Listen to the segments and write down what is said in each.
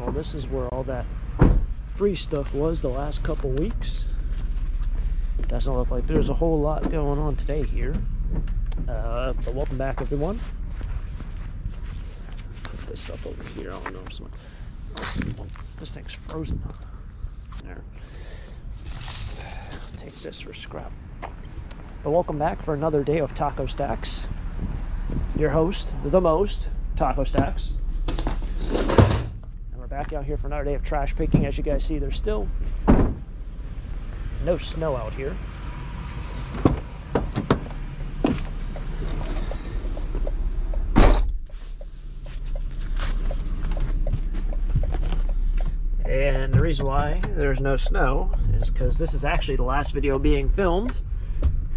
So this is where all that free stuff was the last couple weeks. Doesn't look like there's a whole lot going on today here. But welcome back, everyone. Put this up over here. I don't know if someone... Oh, this thing's frozen. There. Take this for scrap. But welcome back for another day of Taco Stacks. Your host, the most, Taco Stacks. And we're back out here for another day of trash picking. As you guys see, there's still no snow out here. And the reason why there's no snow is because this is actually the last video being filmed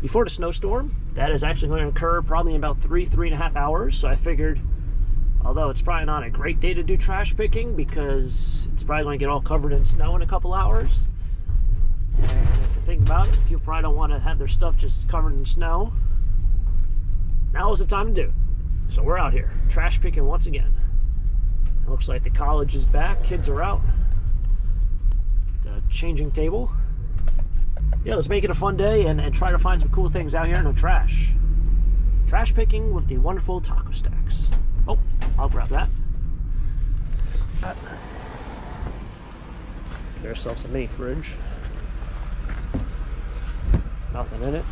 before the snowstorm. That is actually going to occur probably in about 3.5 hours. So I figured, although it's probably not a great day to do trash picking because it's probably going to get all covered in snow in a couple hours. And if you think about it, people probably don't want to have their stuff just covered in snow. Now is the time to do it. So we're out here, trash picking once again. It looks like the college is back, kids are out. The changing table. Yeah, let's make it a fun day and try to find some cool things out here in the trash. Trash picking with the wonderful Taco Stacks. Oh, I'll grab that. Get ourselves a mini fridge. Nothing in it.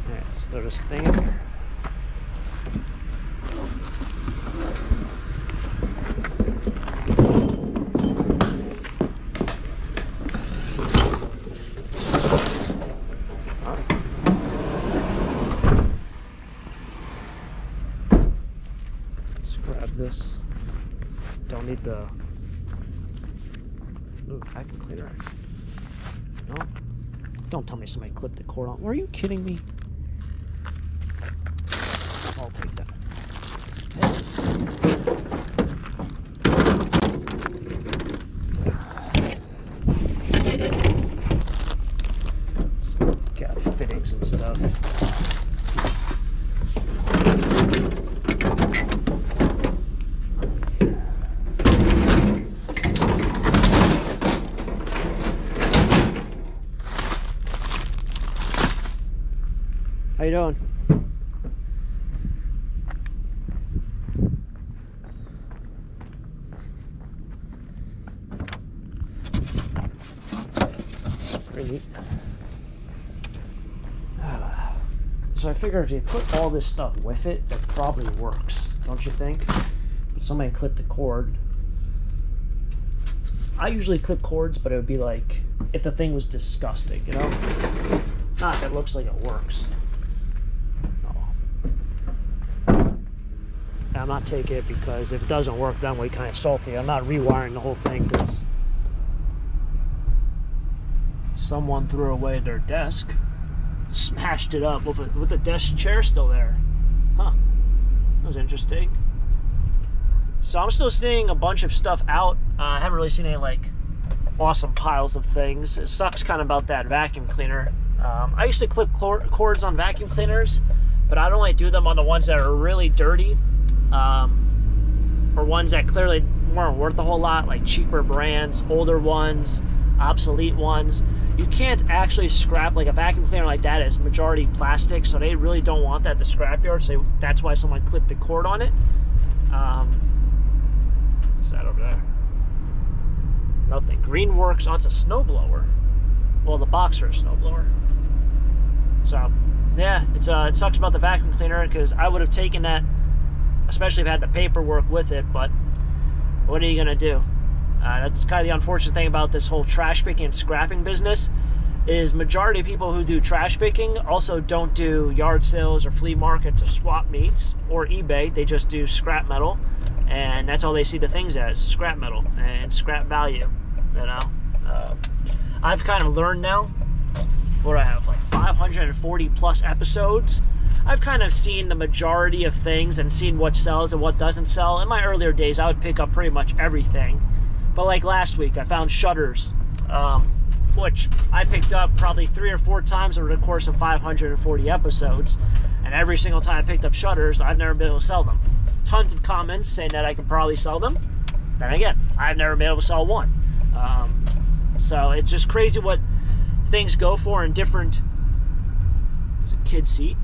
Alright, let's throw this thing in here. This don't need the vacuum cleaner. No, don't tell me somebody clipped the cord on. Are you kidding me? I'll take that. Yes. So, got fittings and stuff. How you doing? Pretty neat. So I figure if you put all this stuff with it, it probably works, don't you think? But somebody clipped the cord. I usually clip cords, but it would be like if the thing was disgusting, you know? Not if it looks like it works. I'm not taking it because if it doesn't work, then we're kind of salty. I'm not rewiring the whole thing because someone threw away their desk, smashed it up with the desk chair still there. Huh, that was interesting. So I'm still seeing a bunch of stuff out. I haven't really seen any like awesome piles of things. It sucks kind of about that vacuum cleaner. I used to clip cords on vacuum cleaners, but I'd only do them on the ones that are really dirty. Or ones that clearly weren't worth a whole lot, like cheaper brands, older ones, obsolete ones. You can't actually scrap like a vacuum cleaner like that is majority plastic, so they really don't want that at the scrapyard, so that's why someone clipped the cord on it. What's that over there? Nothing. Greenworks. Oh, it's a snowblower. Well, the box for a snowblower. So, yeah, it sucks about the vacuum cleaner because I would have taken that, especially if I had the paperwork with it, but what are you going to do? That's kind of the unfortunate thing about this whole trash picking and scrapping business is majority of people who do trash picking also don't do yard sales or flea market to swap meets or eBay. They just do scrap metal, and that's all they see the things as, scrap metal and scrap value, you know? I've kind of learned now, what do I have, like 540 plus episodes. I've kind of seen the majority of things and seen what sells and what doesn't sell. In my earlier days, I would pick up pretty much everything. But like last week, I found shutters, which I picked up probably 3 or 4 times over the course of 540 episodes. And every single time I picked up shutters, I've never been able to sell them. Tons of comments saying that I could probably sell them. Then again, I've never been able to sell one. So it's just crazy what things go for in different... It's a kid seat.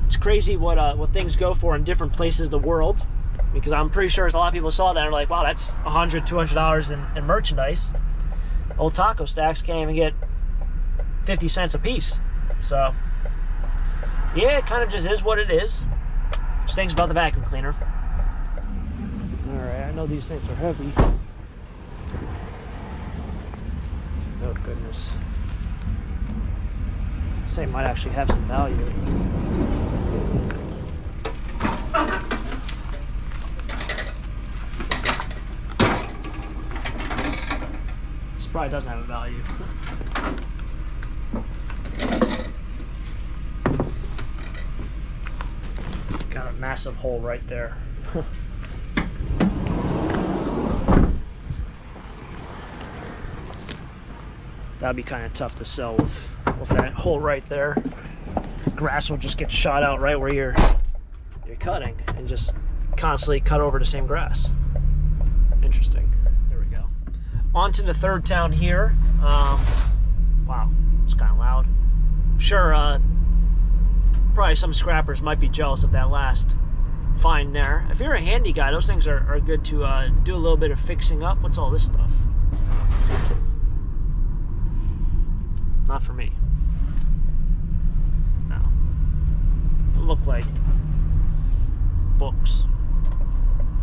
It's crazy what things go for in different places of the world. Because I'm pretty sure a lot of people saw that and are like, wow, that's $100, $200 in merchandise. Old taco stacks can't even get 50 cents a piece. So, yeah, it kind of just is what it is. Just things about the vacuum cleaner. Alright, I know these things are heavy. Oh, goodness. This thing might actually have some value. This probably doesn't have a value. Got a massive hole right there. That'd be kind of tough to sell with that hole right there. Grass will just get shot out right where you're cutting and just constantly cut over the same grass. Interesting. There we go. On to the third town here. Wow, it's kind of loud. Sure, probably some scrappers might be jealous of that last find there. If you're a handy guy, those things are good to do a little bit of fixing up. What's all this stuff? Not for me. No. It look like books.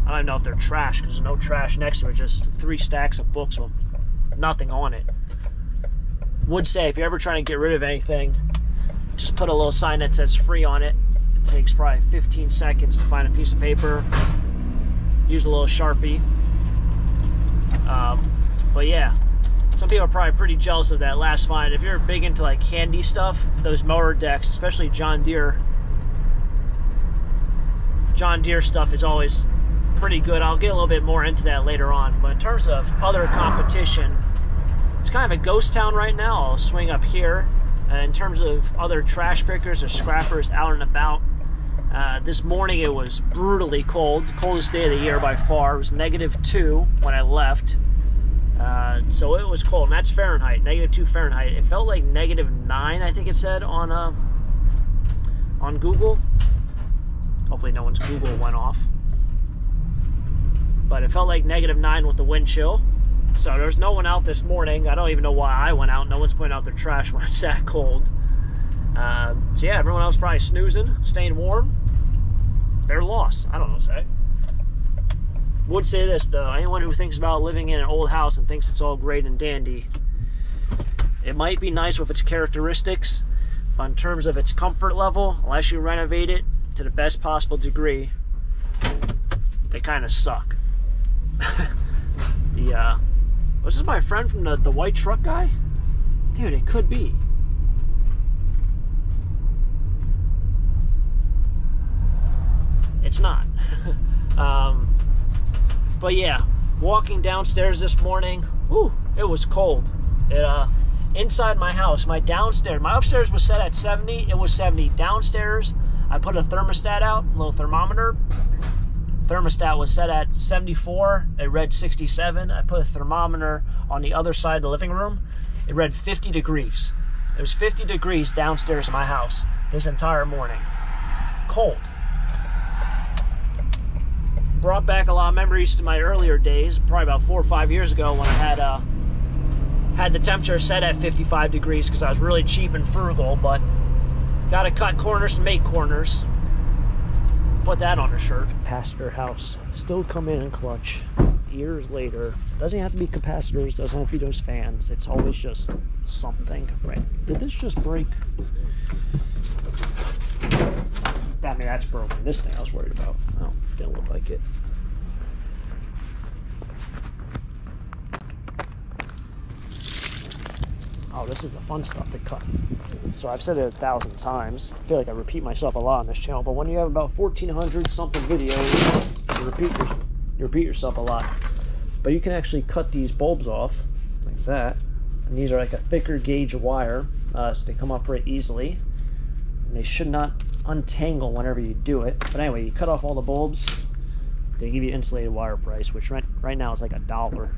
I don't even know if they're trash because there's no trash next to it. Just 3 stacks of books with nothing on it. Would say if you're ever trying to get rid of anything, just put a little sign that says free on it. It takes probably 15 seconds to find a piece of paper. Use a little Sharpie. But yeah. Some people are probably pretty jealous of that last find. If you're big into like handy stuff, those mower decks, especially John Deere stuff is always pretty good. I'll get a little bit more into that later on. But in terms of other competition, it's kind of a ghost town right now. I'll swing up here. In terms of other trash pickers or scrappers out and about, this morning it was brutally cold. The coldest day of the year by far. It was -2 when I left. So it was cold, and that's Fahrenheit, -2 Fahrenheit. It felt like -9, I think it said on Google. Hopefully no one's Google went off. But it felt like -9 with the wind chill. So there's no one out this morning. I don't even know why I went out. No one's putting out their trash when it's that cold. So yeah, everyone else probably snoozing, staying warm. Their loss. I don't know what to say. Would say this though, anyone who thinks about living in an old house and thinks it's all great and dandy, it might be nice with its characteristics, but in terms of its comfort level, unless you renovate it to the best possible degree, they kind of suck. Was this my friend from the white truck guy? Dude, it could be. It's not. But yeah, walking downstairs this morning, whew, it was cold. Inside my house, my upstairs was set at 70, it was 70. Downstairs, I put a thermostat out, a little thermometer. Thermostat was set at 74, it read 67. I put a thermometer on the other side of the living room, it read 50 degrees. It was 50 degrees downstairs in my house this entire morning. Cold. Brought back a lot of memories to my earlier days, probably about 4 or 5 years ago when I had the temperature set at 55 degrees because I was really cheap and frugal, but gotta cut corners to make corners. Put that on a shirt. Capacitor house. Still come in clutch years later. Doesn't have to be capacitors, doesn't have to be those fans. It's always just something. Right. Did this just break? I mean, that's broken. This thing I was worried about. Oh, didn't look like it. Oh, this is the fun stuff to cut. So I've said it 1,000 times. I feel like I repeat myself a lot on this channel, but when you have about 1,400 something videos, you repeat yourself a lot. But you can actually cut these bulbs off like that. And these are like a thicker gauge wire, so they come up pretty easily. and they should not untangle whenever you do it. But anyway, you cut off all the bulbs, they give you insulated wire price, which right now is like $1.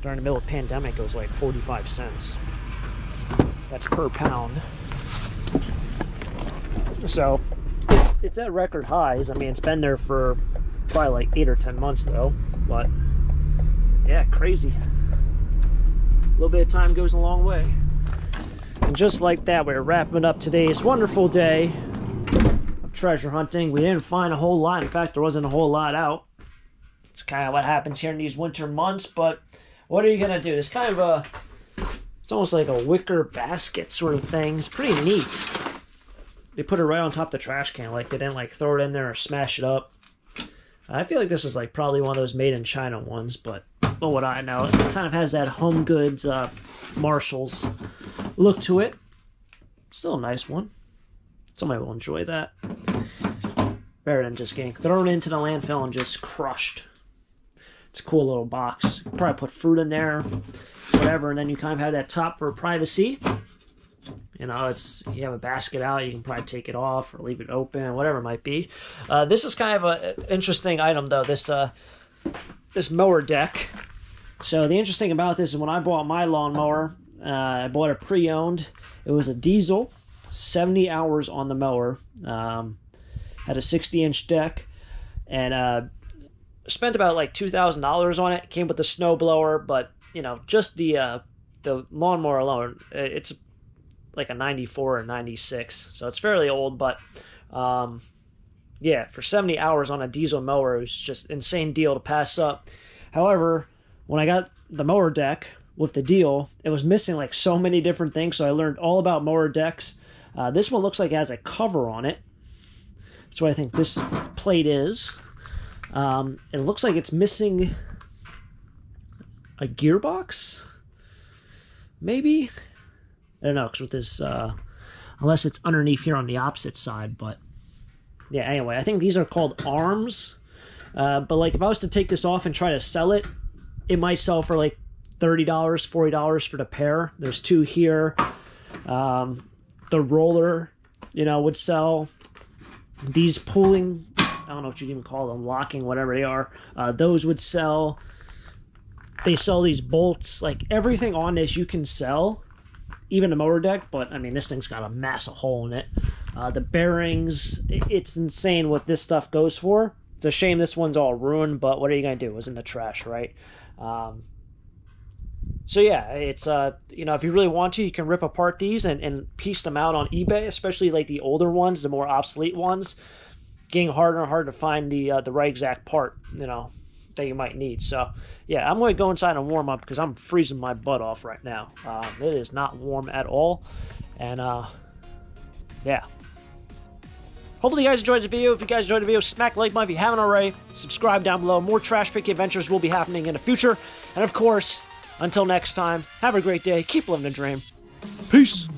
During the middle of the pandemic, it was like 45 cents. That's per pound. So it's at record highs. I mean, it's been there for probably like 8 or 10 months though, but yeah, crazy. A little bit of time goes a long way. And just like that, we're wrapping up today's wonderful day of treasure hunting. We didn't find a whole lot. In fact, there wasn't a whole lot out. It's kind of what happens here in these winter months, but what are you gonna do? It's kind of it's almost like a wicker basket sort of thing. It's pretty neat. They put it right on top of the trash can, like they didn't like throw it in there or smash it up. I feel like this is like probably one of those made in China ones, but oh, what I know, it kind of has that Home Goods Marshalls look to it. Still a nice one. Somebody will enjoy that. Better than just getting thrown into the landfill and just crushed. It's a cool little box. You can probably put fruit in there, whatever, and then you kind of have that top for privacy. You know, you have a basket out, you can probably take it off or leave it open, whatever it might be. This is kind of an interesting item, though, this mower deck. So the interesting about this is when I bought my lawnmower, I bought it pre-owned. It was a diesel, 70 hours on the mower, had a 60-inch deck, and spent about like $2,000 on it. Came with the snow blower, but you know, just the lawnmower alone, it's like a 94 or 96, so it's fairly old, but yeah, for 70 hours on a diesel mower, it was just insane deal to pass up. However, when I got the mower deck with the deal, it was missing like so many different things, so I learned all about mower decks. This one looks like it has a cover on it. That's what I think this plate is. It looks like it's missing a gearbox, maybe? I don't know, because with this, unless it's underneath here on the opposite side, but yeah, anyway, I think these are called arms, but like if I was to take this off and try to sell it, it might sell for like $30, $40 for the pair. There's two here. The roller, you know, would sell. These pulling, I don't know what you'd even call them, locking, whatever they are, those would sell. They sell these bolts, like everything on this you can sell. Even the motor deck, but I mean, this thing's got a massive hole in it. The bearings, it's insane what this stuff goes for. It's a shame this one's all ruined, but what are you going to do? It was in the trash, right? So yeah, it's, you know, if you really want to, you can rip apart these and piece them out on eBay, especially like the older ones, the more obsolete ones. Getting harder and harder to find the right exact part, you know, that you might need. So yeah, I'm going to go inside and warm up because I'm freezing my butt off right now. It is not warm at all, and yeah, hopefully you guys enjoyed the video. If you guys enjoyed the video, smack the like button if you haven't already. Subscribe down below. More trash pick adventures will be happening in the future, and of course, until next time, have a great day, keep living the dream. Peace.